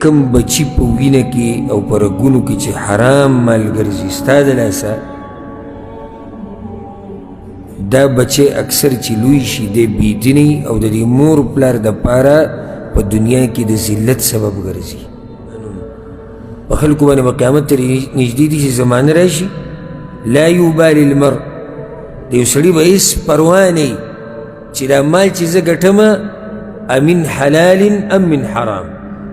کم بچی په وینه کې او په رګونو کې چې حرام مال ګرځي ستا د لاسه دا بچی اکثر چې لوی شي دی بېدینی او د دې مور پلار دپاره په دنیا کې د ذلت سبب ګرځي په خلکو باندې به قیامت ته نږدې دي چې زمانه راشي لا یبالي المرء د یو سړي به هېڅ پروا نه وي چې دا مال چې زه ګټم امن حلال ام من حرام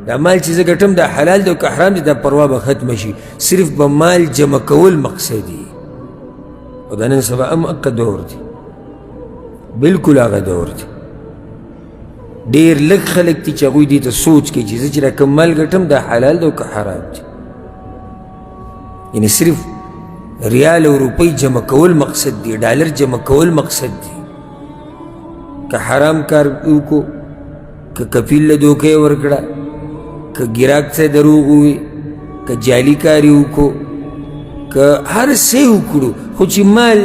دا مال چې زه ګټم دا حلال دی او که حرام دی دا پروا به ختمه شي صرف به مال جمع کول مقصد دی او دا نن سبا هم هغه دور دی بلکل هغه دور دی ډېر لږ خلک دي چې هغوی دې ته سوچ کوي چې زه چې دا کوم مال ګټم دا حلال دی او که حرام دی یعنې صرف ریال او روپۍ جمع کول مقصد دی ډالر جمع کول مقصد دی که حرام کار وکړو که کفیل له دوکۍ ورکړه که ګراک ته دروغ ووي که جعلي کاري وکړو که هر څه وکړو خو چې مال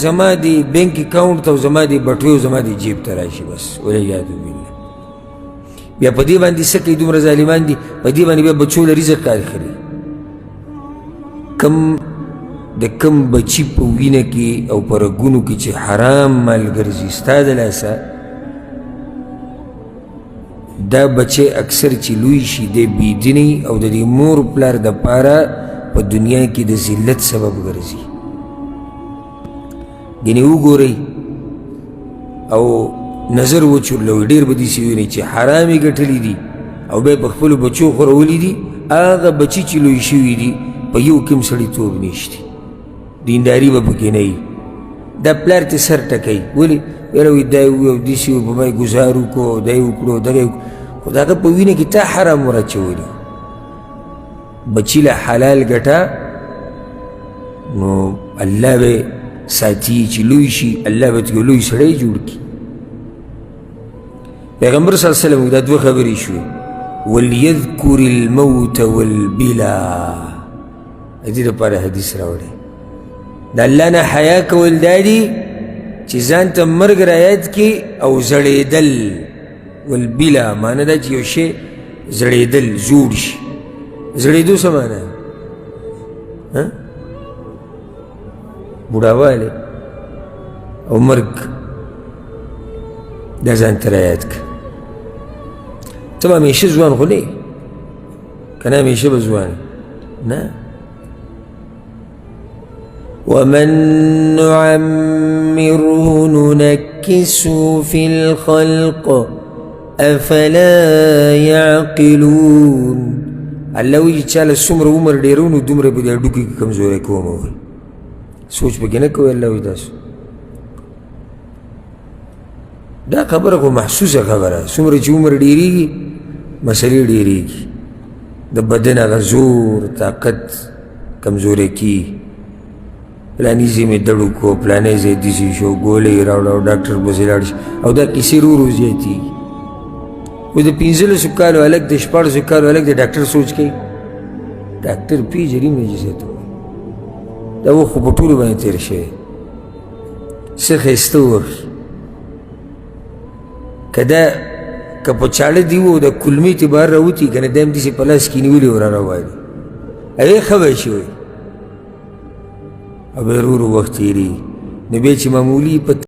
زما د بینک اکاونټ ته او زما د بټوې او زما د جیب ته راشي بس والعیاذ بالله بیا په دې باندې څه کوي دومره ظالمان دي په دې باندې بیا بچو له رزق کار خوري د کم بچي په وینه کې او په رګونو کې چې حرام مال ګرځي ستا د لاسه دا بچی اکثر چې لوی شي دی بېدینی او د دې مور پلار دپاره په دنیا کې د ذلت سبب ګرځي ګینې وګورئ او نظر وچورلوئ ډېر به داسې وینئ چې حرام یې ګټلي دي او بیا یې په خپلو بچو خورولی دي هغه بچي چې لوی شوي دي په یو کې هم سړیتوب نشته دینداري به پکې نه وي دا پلار ته سر ټکوي ولې یاره وایي دا یې ووي او داسې وي په ما یې ګزار وکړو دا یې وکړو دغه یې خو د هغه په وینه کې تا حرام ورچولي بچي له حلال ګټه نو الله به ساتي چې لوی شي الله به ترې لوی سړی جوړ کړي پیغمبر صلی الله علیه وسلم دا دوه خبرې شوې وليذکر الموت والبلا د دې لپاره حدیث راوړی د الله نه حیا کول دا دي چې ځان ته مرګ رایاد کړي او زړېدل والبلا معنی دا چې یو شی زړېدل زوړ شي زړېدو څه معنی بوډاوالی او مرګ دا ځان ته رایاد کړه ته به همیشه ځوان خو نه یې که نه همیشه به ځوان نه ومن نعمره ننكسه في الخلق افلا يعقلون الله وی چاله څومره عمر ډېرو نو دومره به د هډوکي کې کمزوری کوم وایي سوچ پکې نه کوي الله وی تاسو دا خبره خو محسوسه خبره څومره چې عمر ډېرېږي مسلې ډېرېږي د بدن هغه زور طاقت کمزوری کېږي پلاني ځای مې دړ وکړو پلانی ځای داسې شو ګولۍ یې راوړه او ډاکټر پسې لاړ شي او دا کیسې ورو ورو زیاتېږي اوس د 15 کالو هلک د 14 کالو هلک د ډاکټر سوچ کوي ډاکټر پیژني نه چې ته دا وخت خو په ټولو باندې تېر شوی څه ښایسته وخت که دا که په چاړه دي و د کلمې ته بهر راوتي که نه دا هم داسې په لاس کې نیولې و را رواني هغې ښه به شوی او بیا ورو ورو وخت تېرېږي نو بیا چې معمولي په